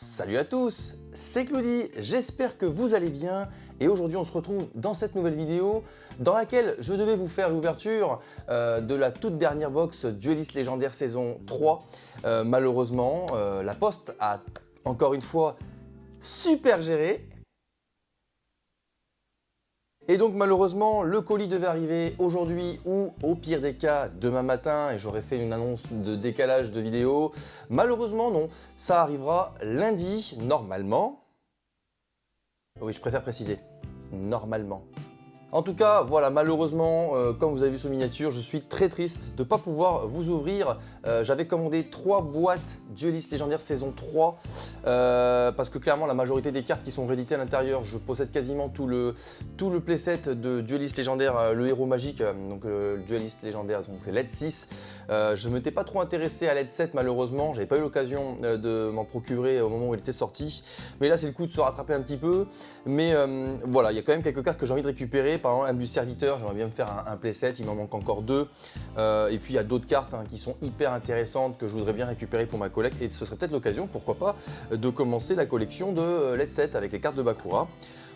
Salut à tous, c'est Cloudy, j'espère que vous allez bien et aujourd'hui on se retrouve dans cette nouvelle vidéo dans laquelle je devais vous faire l'ouverture de la toute dernière box Duelist Légendaire saison 3. Malheureusement, la poste a encore une fois super géré. Et donc malheureusement, le colis devait arriver aujourd'hui ou au pire des cas demain matin et j'aurais fait une annonce de décalage de vidéo. Malheureusement non, ça arrivera lundi normalement. Oui, je préfère préciser, normalement. En tout cas, voilà, malheureusement, comme vous avez vu sur miniature, je suis très triste de ne pas pouvoir vous ouvrir. J'avais commandé 3 boîtes Duelist Légendaire saison 3 parce que clairement, la majorité des cartes qui sont rééditées à l'intérieur, je possède quasiment tout le playset de Duelist Légendaire, le héros magique, donc le Duelist Légendaire, donc c'est LED 6. Je ne m'étais pas trop intéressé à LED 7 malheureusement, j'avais pas eu l'occasion de m'en procurer au moment où il était sorti. Mais là, c'est le coup de se rattraper un petit peu. Mais voilà, il y a quand même quelques cartes que j'ai envie de récupérer. Par exemple, l'âme du serviteur, j'aimerais bien me faire un playset, il m'en manque encore 2. Et puis il y a d'autres cartes qui sont hyper intéressantes que je voudrais bien récupérer pour ma collecte. Et ce serait peut-être l'occasion, pourquoi pas, de commencer la collection de LED 7 avec les cartes de Bakura.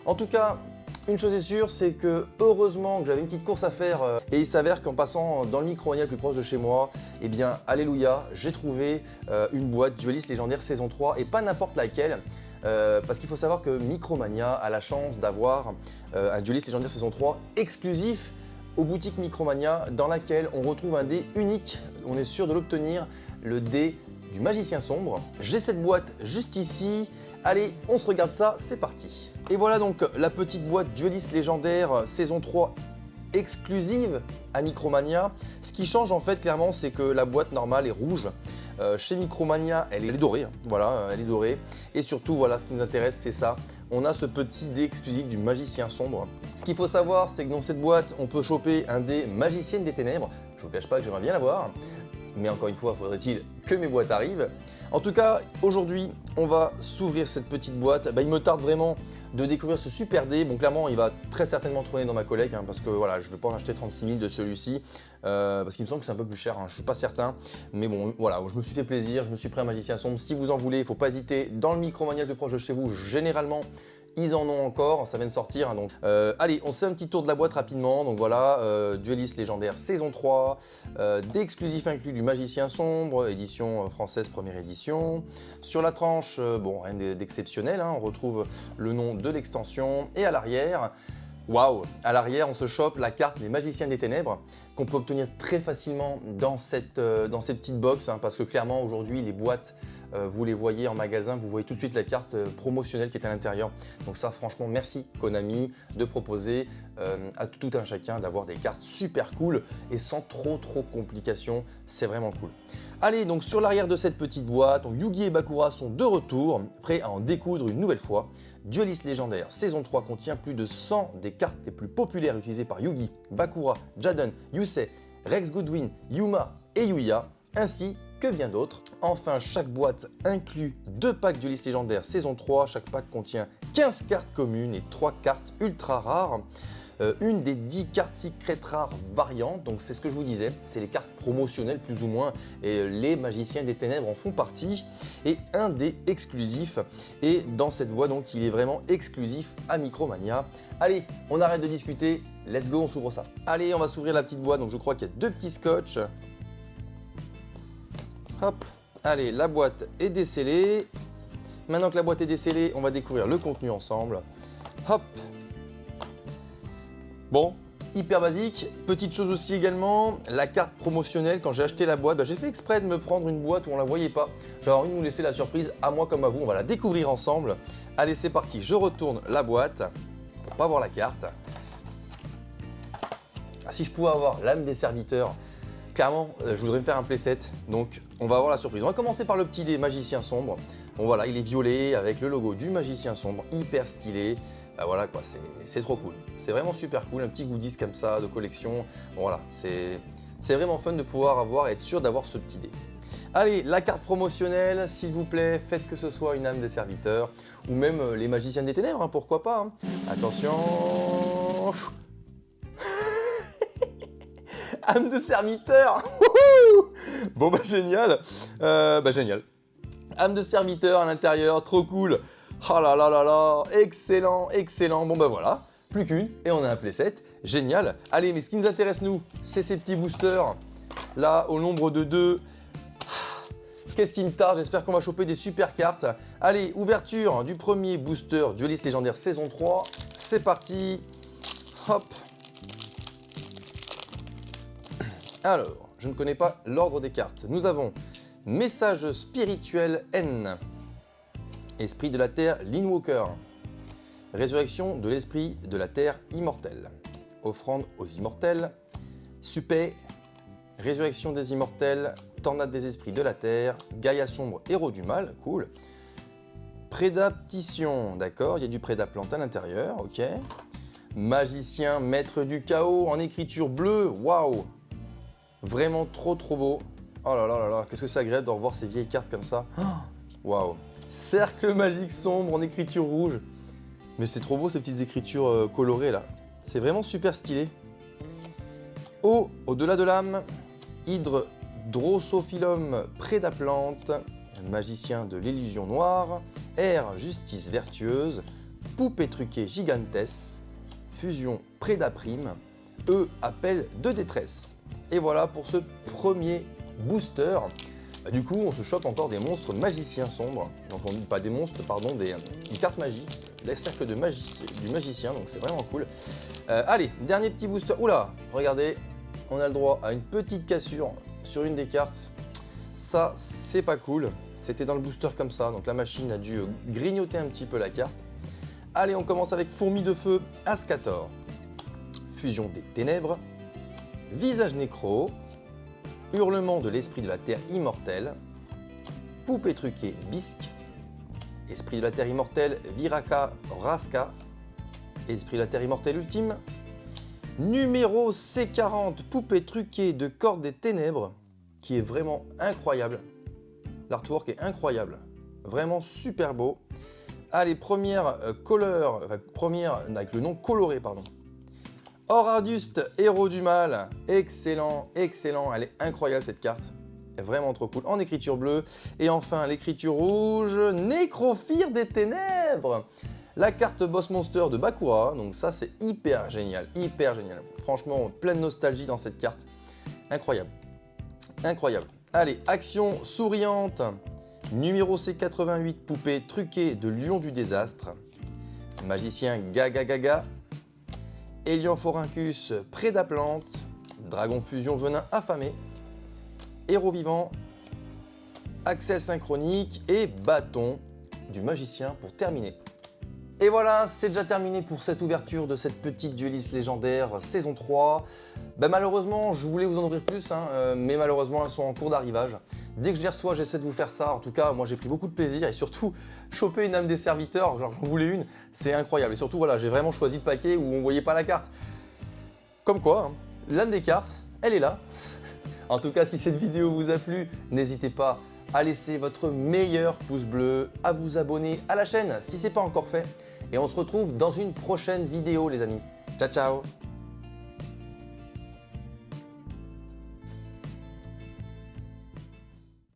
En tout cas, une chose est sûre, c'est que heureusement que j'avais une petite course à faire et il s'avère qu'en passant dans le Micromania le plus proche de chez moi, eh bien, alléluia, j'ai trouvé une boîte Duelist Légendaire saison 3 et pas n'importe laquelle. Parce qu'il faut savoir que Micromania a la chance d'avoir un Duelist Légendaire saison 3 exclusif aux boutiques Micromania dans laquelle on retrouve un dé unique, on est sûr de l'obtenir, le dé du Magicien Sombre. J'ai cette boîte juste ici, allez on se regarde ça, c'est parti. Et voilà donc la petite boîte Duelist Légendaire saison 3 exclusive à Micromania. Ce qui change en fait clairement, c'est que la boîte normale est rouge. Chez Micromania, elle est dorée, voilà, elle est dorée. Et surtout, voilà, ce qui nous intéresse, c'est ça. On a ce petit dé exclusif du Magicien Sombre. Ce qu'il faut savoir, c'est que dans cette boîte, on peut choper un dé Magicienne des Ténèbres. Je vous cache pas que j'aimerais bien l'avoir. Mais encore une fois, faudrait-il que mes boîtes arrivent. En tout cas, aujourd'hui, on va s'ouvrir cette petite boîte. Il me tarde vraiment de découvrir ce super dé. Bon, clairement, il va très certainement trôner dans ma collecte parce que voilà, je ne vais pas en acheter 36 000 de celui-ci parce qu'il me semble que c'est un peu plus cher, je ne suis pas certain. Mais bon, voilà, je me suis fait plaisir, je me suis pris un Magicien Sombre. Si vous en voulez, il ne faut pas hésiter. Dans le Micromania le plus proche de chez vous, généralement, ils en ont encore, ça vient de sortir. Donc, allez, on se fait un petit tour de la boîte rapidement. Donc voilà, Duelist Légendaire saison 3, dé exclusif inclus du Magicien Sombre, édition française première édition. Sur la tranche, bon, rien d'exceptionnel, on retrouve le nom de l'extension. Et à l'arrière, waouh, à l'arrière, on se chope la carte Les Magiciens des Ténèbres qu'on peut obtenir très facilement dans ces petites box parce que clairement aujourd'hui les boîtes, vous les voyez en magasin, vous voyez tout de suite la carte promotionnelle qui est à l'intérieur. Donc ça franchement merci Konami de proposer à tout un chacun d'avoir des cartes super cool et sans trop complications, c'est vraiment cool. Allez, donc sur l'arrière de cette petite boîte, donc Yugi et Bakura sont de retour, prêts à en découdre une nouvelle fois. Duelist Légendaire saison 3 contient plus de 100 des cartes les plus populaires utilisées par Yugi, Bakura, Jaden, Yusei, Rex Goodwin, Yuma et Yuya, ainsi que bien d'autres. Enfin, chaque boîte inclut 2 packs Duelist Légendaire saison 3. Chaque pack contient 15 cartes communes et 3 cartes ultra rares. Une des 10 cartes secret rares variantes, donc c'est ce que je vous disais, c'est les cartes promotionnelles plus ou moins, et les Magiciens des Ténèbres en font partie, et un dé exclusif, et dans cette boîte donc il est vraiment exclusif à Micromania. Allez, on arrête de discuter, let's go, on s'ouvre ça. Allez, on va s'ouvrir la petite boîte, donc je crois qu'il y a 2 petits scotch. Hop, allez, la boîte est décellée. Maintenant que la boîte est décellée, on va découvrir le contenu ensemble. Hop. Bon, hyper basique. Petite chose aussi également, la carte promotionnelle. Quand j'ai acheté la boîte, j'ai fait exprès de me prendre une boîte où on la voyait pas. J'avais envie de nous laisser la surprise, à moi comme à vous. On va la découvrir ensemble. Allez, c'est parti. Je retourne la boîte pour pas voir la carte. Si je pouvais avoir l'âme des serviteurs, clairement, je voudrais me faire un playset, donc on va avoir la surprise. On va commencer par le petit dé Magicien Sombre. Bon voilà, il est violet avec le logo du Magicien Sombre, hyper stylé. Voilà quoi, c'est trop cool. C'est vraiment super cool, un petit goodies comme ça de collection. Bon, voilà, c'est vraiment fun de pouvoir avoir et être sûr d'avoir ce petit dé. Allez, la carte promotionnelle, s'il vous plaît, faites que ce soit une âme des serviteurs ou même les Magiciens des Ténèbres, pourquoi pas. Attention. Âme de serviteur. Bon génial. Génial. Âme de serviteur à l'intérieur, trop cool. Oh là là là là, excellent, excellent. Bon bah voilà, plus qu'une et on a un playset, génial. Allez, mais ce qui nous intéresse nous, c'est ces petits boosters. Là, au nombre de 2. Qu'est-ce qui me tarde? J'espère qu'on va choper des super cartes. Allez, ouverture du premier booster Dueliste légendaire saison 3. C'est parti. Hop. Alors, je ne connais pas l'ordre des cartes. Nous avons Message spirituel N. Esprit de la Terre Linwalker. Résurrection de l'Esprit de la Terre immortel. Offrande aux immortels. Supé. Résurrection des immortels. Tornade des esprits de la Terre. Gaïa sombre, héros du mal. Cool. Prédaptition. D'accord, il y a du prédaplante à l'intérieur. Ok. Magicien, maître du chaos en écriture bleue. Waouh. Vraiment trop beau. Oh là là là là, qu'est-ce que c'est agréable de revoir ces vieilles cartes comme ça. Waouh. Cercle magique sombre en écriture rouge. Mais c'est trop beau ces petites écritures colorées là. C'est vraiment super stylé. O, au-delà de l'âme. Hydre Drosophilum prédaplante. Magicien de l'illusion noire. R, justice vertueuse. Poupée truquée gigantesque. Fusion prédaprime. E, appel de détresse. Et voilà pour ce premier booster. Du coup, on se chope encore des monstres magiciens sombres. Donc, pas des monstres, pardon, des cartes magie. Les cercles de du magicien, donc c'est vraiment cool. Allez, dernier petit booster. Oula, regardez, on a le droit à une petite cassure sur une des cartes. Ça, c'est pas cool. C'était dans le booster comme ça, donc la machine a dû grignoter un petit peu la carte. Allez, on commence avec Fourmi de feu, Ascator. Fusion des ténèbres. Visage nécro. Hurlement de l'esprit de la terre immortelle. Poupée truquée bisque. Esprit de la terre immortelle Viraka Raska. Esprit de la terre immortelle ultime. Numéro C40, poupée truquée de corde des ténèbres, qui est vraiment incroyable. L'artwork est incroyable, vraiment super beau. Allez, première première avec le nom coloré, pardon. Horaduste, héros du mal, excellent, excellent, elle est incroyable cette carte. Vraiment trop cool, en écriture bleue. Et enfin, l'écriture rouge, Nécrophire des ténèbres. La carte Boss Monster de Bakura, donc ça c'est hyper génial, hyper génial. Franchement, plein de nostalgie dans cette carte. Incroyable, incroyable. Allez, action souriante. Numéro C88, poupée truquée de Lion du désastre. Magicien Gaga Gaga. Héliophoryncus prédaplante. Dragon fusion venin affamé. Héros vivant. Accès synchronique et bâton du magicien pour terminer. Et voilà, c'est déjà terminé pour cette ouverture de cette petite dueliste légendaire saison 3. Malheureusement, je voulais vous en ouvrir plus, mais malheureusement, elles sont en cours d'arrivage. Dès que je les reçois, j'essaie de vous faire ça. En tout cas, moi, j'ai pris beaucoup de plaisir et surtout, choper une âme des serviteurs, genre j'en voulais une, c'est incroyable. Et surtout, voilà, j'ai vraiment choisi le paquet où on ne voyait pas la carte. Comme quoi, l'âme des cartes, elle est là. En tout cas, si cette vidéo vous a plu, n'hésitez pas à laisser votre meilleur pouce bleu, à vous abonner à la chaîne si ce n'est pas encore fait. Et on se retrouve dans une prochaine vidéo les amis. Ciao ciao.